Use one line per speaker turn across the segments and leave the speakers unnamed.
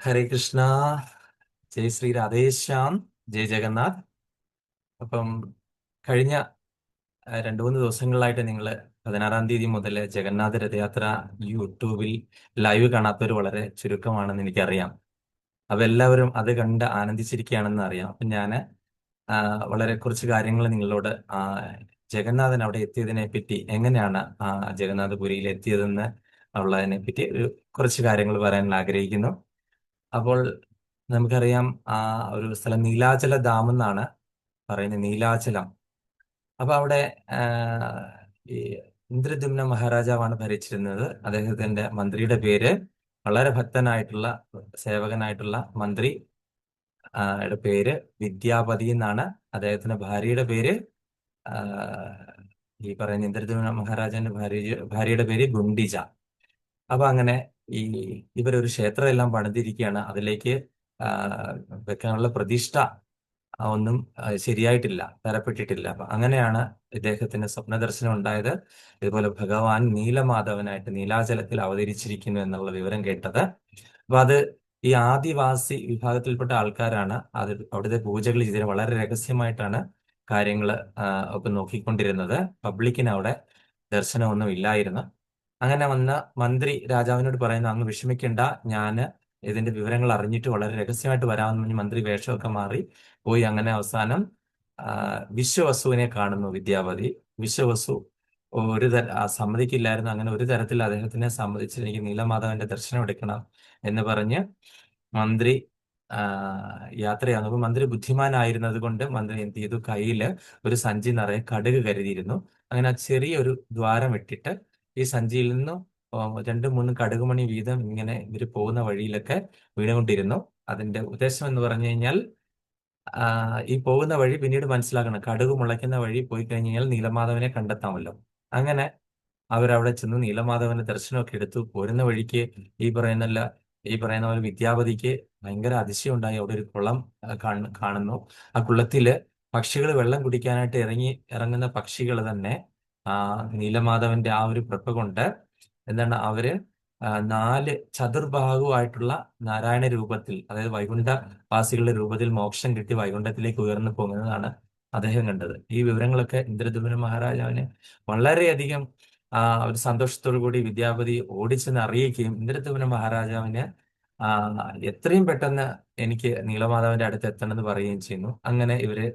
ഹരേ കൃഷ്ണ. ജയ് ശ്രീ രാധേശ്യാം. ജയ് ജഗന്നാഥ്. അപ്പം കഴിഞ്ഞ രണ്ടു മൂന്ന് ദിവസങ്ങളായിട്ട് നിങ്ങൾ 16-ാം തീയതി മുതൽ ജഗന്നാഥ രഥയാത്ര യൂട്യൂബിൽ ലൈവ് കാണാത്തവർ വളരെ ചുരുക്കമാണെന്ന് എനിക്കറിയാം. അപ്പൊ എല്ലാവരും അത് കണ്ട് ആനന്ദിച്ചിരിക്കുകയാണെന്ന് അറിയാം. അപ്പം ഞാൻ വളരെ കുറച്ച് കാര്യങ്ങൾ നിങ്ങളോട് ജഗന്നാഥൻ അവിടെ എത്തിയതിനെ പറ്റി, എങ്ങനെയാണ് ജഗന്നാഥപുരിയിൽ എത്തിയതെന്ന് ഉള്ളതിനെ പറ്റി കുറച്ച് കാര്യങ്ങൾ പറയാൻ ആഗ്രഹിക്കുന്നു. അപ്പോൾ നമുക്കറിയാം, ആ ഒരു സ്ഥലം നീലാചല ഡാം എന്നാണ് പറയുന്നത്. നീലാചലം. അപ്പൊ അവിടെ ആ, ഈ ഇന്ദ്രദ്യുമ്ന മഹാരാജാവാണ് ഭരിച്ചിരുന്നത്. അദ്ദേഹത്തിന്റെ മന്ത്രിയുടെ പേര്, വളരെ ഭക്തനായിട്ടുള്ള സേവകനായിട്ടുള്ള മന്ത്രി യുടെ പേര് വിദ്യാപതി എന്നാണ്. അദ്ദേഹത്തിന്റെ ഭാര്യയുടെ പേര് ആ, ഈ പറയുന്ന ഇന്ദ്രദ്യുമ്ന മഹാരാജാന്റെ ഭാര്യയുടെ പേര് ഗുണ്ടിജ. അപ്പൊ അങ്ങനെ ഈ ഇവരൊരു ക്ഷേത്രം എല്ലാം പണിതിരിക്കുകയാണ്. അതിലേക്ക് ആ, വെക്കാനുള്ള പ്രതിഷ്ഠ ഒന്നും ശരിയായിട്ടില്ല, തരപ്പെട്ടിട്ടില്ല. അപ്പൊ അങ്ങനെയാണ് ഇദ്ദേഹത്തിന് സ്വപ്ന ദർശനം ഉണ്ടായത്. ഇതുപോലെ ഭഗവാൻ നീലമാധവനായിട്ട് നീലാചലത്തിൽ അവതരിച്ചിരിക്കുന്നു എന്നുള്ള വിവരം കേട്ടത്. അപ്പൊ അത് ഈ ആദിവാസി വിഭാഗത്തിൽപ്പെട്ട ആൾക്കാരാണ് അത് അവിടുത്തെ പൂജകൾ ചെയ്തത്. വളരെ രഹസ്യമായിട്ടാണ് കാര്യങ്ങൾ ഒക്കെ നോക്കിക്കൊണ്ടിരുന്നത്. പബ്ലിക്കിന് അവിടെ ദർശനമൊന്നും ഇല്ലായിരുന്നു. അങ്ങനെ വന്ന മന്ത്രി രാജാവിനോട് പറയുന്നു, അങ്ങ് വിഷമിക്കേണ്ട, ഞാന് ഇതിന്റെ വിവരങ്ങൾ അറിഞ്ഞിട്ട് വളരെ രഹസ്യമായിട്ട് വരാമെന്ന് പറഞ്ഞ് മന്ത്രി വേഷമൊക്കെ മാറി പോയി. അങ്ങനെ അവസാനം വിശ്വവസുവിനെ കാണുന്നു വിദ്യാപതി. വിശ്വവസു സമ്മതിക്കില്ലായിരുന്നു. അങ്ങനെ ഒരു തരത്തിൽ അദ്ദേഹത്തിനെ സമ്മതിച്ച് എനിക്ക് നീലമാധവന്റെ ദർശനം എടുക്കണം എന്ന് പറഞ്ഞ് മന്ത്രി ആ, യാത്രയാകുന്നു. അപ്പൊ മന്ത്രി ബുദ്ധിമാനായിരുന്നത് കൊണ്ട് മന്ത്രി എന്ത് ചെയ്തു, കയ്യില് ഒരു സഞ്ചി നിറയെ കടുക് കരുതിയിരുന്നു. അങ്ങനെ ആ ചെറിയൊരു ദ്വാരം ഇട്ടിട്ട് ഈ സഞ്ചിയിൽ നിന്നും ഓ, രണ്ടും മൂന്നും കടുകുമണി വീതം ഇങ്ങനെ ഇവര് പോകുന്ന വഴിയിലൊക്കെ വീണുകൊണ്ടിരുന്നു. അതിന്റെ ഉദ്ദേശം എന്ന് പറഞ്ഞു കഴിഞ്ഞാൽ, ഈ പോകുന്ന വഴി പിന്നീട് മനസ്സിലാക്കണം, കടുക് മുളയ്ക്കുന്ന വഴി പോയി കഴിഞ്ഞാൽ നീലമാധവനെ കണ്ടെത്താമല്ലോ. അങ്ങനെ അവരവിടെ ചെന്ന് നീലമാധവന്റെ ദർശനമൊക്കെ എടുത്തു. പോരുന്ന വഴിക്ക് ഈ പറയുന്ന പോലെ വിദ്യാപതിക്ക് ഭയങ്കര അതിശയം ഉണ്ടായി. അവിടെ ഒരു കുളം കാണുന്നു. ആ കുളത്തില് പക്ഷികൾ വെള്ളം കുടിക്കാനായിട്ട് ഇറങ്ങുന്ന പക്ഷികൾ തന്നെ ആ നീലമാധവന്റെ ആ ഒരു കൃപ കൊണ്ട് എന്താണ് അവര് നാല് ചതുർബാഹുവായിട്ടുള്ള നാരായണ രൂപത്തിൽ, അതായത് വൈകുണ്ഠവാസികളുടെ രൂപത്തിൽ മോക്ഷം കിട്ടി വൈകുണ്ഠത്തിലേക്ക് ഉയർന്നു പോകുന്നതാണ് അദ്ദേഹം കണ്ടത്. ഈ വിവരങ്ങളൊക്കെ ഇന്ദ്രദ്യുമ്ന മഹാരാജാവിന് വളരെയധികം ഒരു സന്തോഷത്തോടു കൂടി വിദ്യാപതി ഓടിച്ചെന്ന് അറിയിക്കുകയും ഇന്ദ്രദ്യുമ്ന മഹാരാജാവിന് ആ, എത്രയും പെട്ടെന്ന് എനിക്ക് നീലമാധവന്റെ അടുത്ത് എത്തണമെന്ന് പറയുകയും ചെയ്യുന്നു. അങ്ങനെ ഇവര്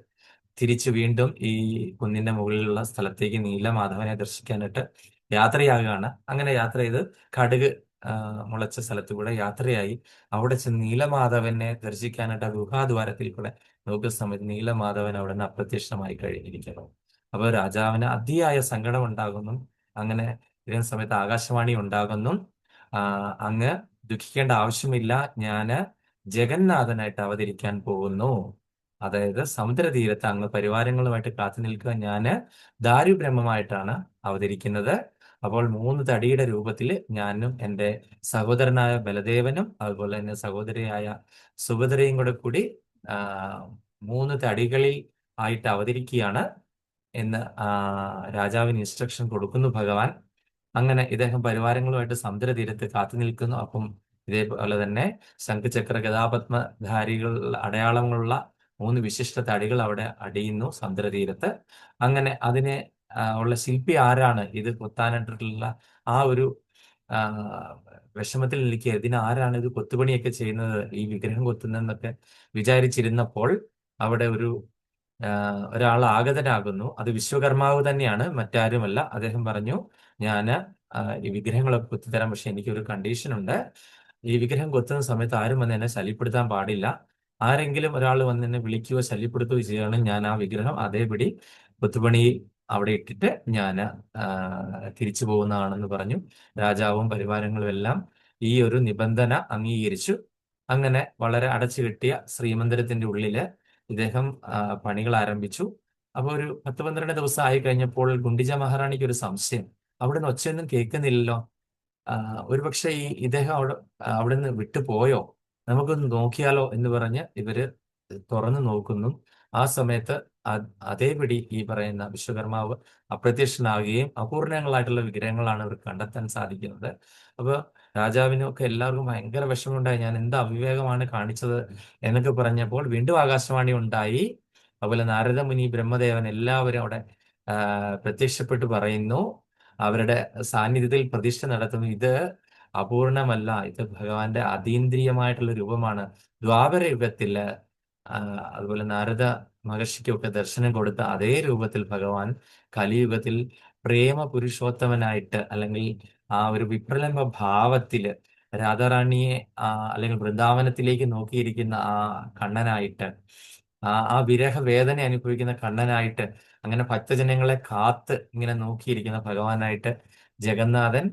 തിരിച്ചു വീണ്ടും ഈ കുന്നിന്റെ മുകളിലുള്ള സ്ഥലത്തേക്ക് നീലമാധവനെ ദർശിക്കാനായിട്ട് യാത്രയാകുകയാണ്. അങ്ങനെ യാത്ര ചെയ്ത് കടുക് ആ, മുളച്ച സ്ഥലത്തു കൂടെ യാത്രയായി അവിടെ ചെന്ന് നീലമാധവനെ ദർശിക്കാനായിട്ട് ആ ഗുഹാദ്വാരത്തിൽ കൂടെ നോക്കുന്ന സമയത്ത് നീലമാധവൻ അവിടെ നിന്ന് അപ്രത്യക്ഷമായി കഴിഞ്ഞിരിക്കുന്നു. അപ്പോൾ രാജാവിന് അതിയായ സങ്കടം ഉണ്ടാകുന്നു. അങ്ങനെ ഇരിക്കുന്ന സമയത്ത് ആകാശവാണി ഉണ്ടാകുന്നു, ആ, അങ്ങ് ദുഃഖിക്കേണ്ട ആവശ്യമില്ല, ഞാന് ജഗന്നാഥനായിട്ട് അവതരിക്കാൻ പോകുന്നു. അതായത് സമുദ്രതീരത്ത് അങ്ങ് പരിവാരങ്ങളുമായിട്ട് കാത്തു നിൽക്കുക, ഞാന് ദാരുബ്രഹ്മമായിട്ടാണ് അവതരിക്കുന്നത്. അപ്പോൾ 3 തടിയുടെ രൂപത്തിൽ ഞാനും എൻ്റെ സഹോദരനായ ബലദേവനും അതുപോലെ തന്നെ സഹോദരിയായ സുഭദ്രയും കൂടി ആ, 3 തടികളിൽ ആയിട്ട് അവതരിക്കുകയാണ് എന്ന് രാജാവിന് ഇൻസ്ട്രക്ഷൻ കൊടുക്കുന്നു ഭഗവാൻ. അങ്ങനെ ഇദ്ദേഹം പരിവാരങ്ങളുമായിട്ട് സമുദ്രതീരത്ത് കാത്തു നിൽക്കുന്നു. അപ്പം ഇതേപോലെ തന്നെ ശംഖചക്ര ഗദാപത്മധാരികൾ അടയാളങ്ങളുള്ള 3 വിശിഷ്ട തടികൾ അവിടെ അടിയുന്നു സമുദ്രതീരത്ത്. അങ്ങനെ അതിനെ ഉള്ള ശില്പി ആരാണ്, ഇത് കൊത്താനായിട്ടുള്ള ആ ഒരു ആ, വിഷമത്തിൽ നിൽക്കുക, ഇതിനാരാണ് ഇത് കൊത്തുപണിയൊക്കെ ചെയ്യുന്നത്, ഈ വിഗ്രഹം കൊത്തുന്നതെന്നൊക്കെ വിചാരിച്ചിരുന്നപ്പോൾ അവിടെ ഒരാൾ ആഗതനാകുന്നു. അത് വിശ്വകർമാവ് തന്നെയാണ്, മറ്റാരുമല്ല. അദ്ദേഹം പറഞ്ഞു, ഞാന് ഈ വിഗ്രഹങ്ങളൊക്കെ കൊത്തിത്തരാം, പക്ഷെ എനിക്കൊരു കണ്ടീഷൻ ഉണ്ട്. ഈ വിഗ്രഹം കൊത്തുന്ന സമയത്ത് ആരും വന്ന് എന്നെ ശല്യപ്പെടുത്താൻ പാടില്ല. ആരെങ്കിലും ഒരാൾ വന്ന് എന്നെ വിളിക്കുകയോ ശല്യപ്പെടുത്തുകയോ ചെയ്യുകയാണെങ്കിൽ ഞാൻ ആ വിഗ്രഹം അതേപടി കൊത്തുപണിയിൽ അവിടെ ഇട്ടിട്ട് ഞാൻ തിരിച്ചു പോകുന്നതാണെന്ന് പറഞ്ഞു. രാജാവും പരിവാരങ്ങളും എല്ലാം ഈ ഒരു നിബന്ധന അംഗീകരിച്ചു. അങ്ങനെ വളരെ അടച്ചുകെട്ടിയ ശ്രീമന്ദിരത്തിന്റെ ഉള്ളില് ഇദ്ദേഹം പണികൾ ആരംഭിച്ചു. അപ്പൊ ഒരു 10-12 ദിവസം ആയി കഴിഞ്ഞപ്പോൾ ഗുണ്ടിജ മഹാറാണിക്ക് ഒരു സംശയം, അവിടുന്ന് ഒച്ചയൊന്നും കേൾക്കുന്നില്ലല്ലോ. ഒരുപക്ഷെ ഇദ്ദേഹം അവിടെ നിന്ന് വിട്ടുപോയോ, നമുക്കൊന്ന് നോക്കിയാലോ എന്ന് പറഞ്ഞ് ഇവര് തുറന്നു നോക്കുന്നു. ആ സമയത്ത് അതേപടി ഈ പറയുന്ന വിശ്വകർമാവ് അപ്രത്യക്ഷനാവുകയും അപൂർണങ്ങളായിട്ടുള്ള വിഗ്രഹങ്ങളാണ് ഇവർ കണ്ടെത്താൻ സാധിക്കുന്നത്. അപ്പൊ രാജാവിനും ഒക്കെ എല്ലാവർക്കും ഭയങ്കര വിഷമമുണ്ടായി. ഞാൻ എന്ത് അവിവേകമാണ് കാണിച്ചത് എന്നൊക്കെ പറഞ്ഞപ്പോൾ വീണ്ടും ആകാശവാണി ഉണ്ടായി. അതുപോലെ നാരദ മുനി, ബ്രഹ്മദേവൻ എല്ലാവരും അവിടെ പ്രത്യക്ഷപ്പെട്ട് പറയുന്നു, അവരുടെ സാന്നിധ്യത്തിൽ പ്രതിഷ്ഠ നടത്തുന്നു. ഇത് അപൂർണമല്ല, ഇത് ഭഗവാന്റെ അതീന്ദ്രിയമായിട്ടുള്ള രൂപമാണ്. ദ്വാപര യുഗത്തില് ആ, അതുപോലെ നാരദ മഹർഷിക്കൊക്കെ ദർശനം കൊടുത്ത അതേ രൂപത്തിൽ ഭഗവാൻ കലിയുഗത്തിൽ പ്രേമ പുരുഷോത്തമനായിട്ട്, അല്ലെങ്കിൽ ആ ഒരു വിപ്രലംബ ഭാവത്തില് രാധാറാണിയെ അല്ലെങ്കിൽ വൃന്ദാവനത്തിലേക്ക് നോക്കിയിരിക്കുന്ന ആ കണ്ണനായിട്ട്, ആ വിരഹ വേദന അനുഭവിക്കുന്ന കണ്ണനായിട്ട്, അങ്ങനെ ഭക്തജനങ്ങളെ കാത്ത് ഇങ്ങനെ നോക്കിയിരിക്കുന്ന ഭഗവാനായിട്ട് ജഗന്നാഥൻ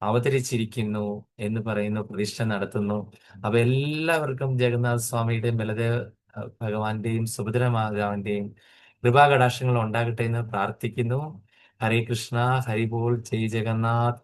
അവതരിച്ചിരിക്കുന്നു എന്ന് പറയുന്നു, പ്രതിഷ്ഠ നടത്തുന്നു. അപ്പൊ എല്ലാവർക്കും ജഗന്നാഥ സ്വാമിയുടെയും ബലദേവ ഭഗവാന്റെയും സുഭദ്ര മാതാവിന്റെയും കൃപാകടാക്ഷങ്ങൾ ഉണ്ടാകട്ടെ എന്ന് പ്രാർത്ഥിക്കുന്നു. ഹരേ കൃഷ്ണ, ഹരി ബോൾ, ജയ് ജഗന്നാഥ്.